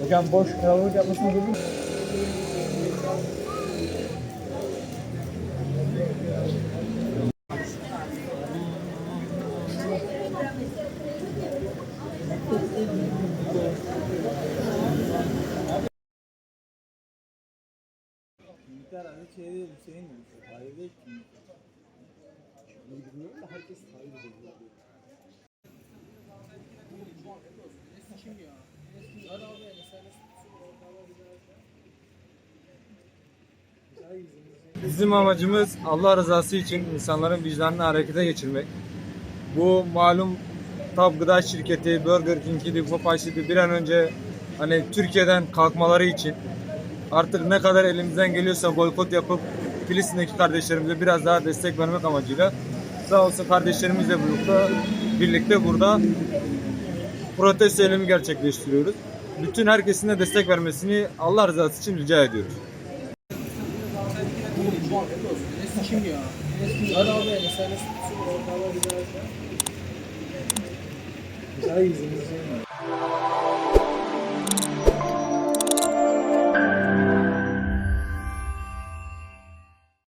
Hocam boş kalabalık yapmasını duydun mu? Miktar hani şey değil, Hüseyin mi? Hayır değil ki. Bilmiyorum da herkes hayır diyor. Bizim amacımız Allah rızası için insanların vicdanını harekete geçirmek. Bu malum Tab Gıda Şirketi, Burger King gibi, Popeyes gibi bir an önce hani Türkiye'den kalkmaları için artık ne kadar elimizden geliyorsa boykot yapıp Filistin'deki kardeşlerimize biraz daha destek vermek amacıyla sağ olsun kardeşlerimizle birlikte burada protesto eylemi gerçekleştiriyoruz. Bütün herkesin de destek vermesini Allah rızası için rica ediyoruz. Kim ya? Hadi abi, sen de ortalığa gidersen. Güzel yüzümüz.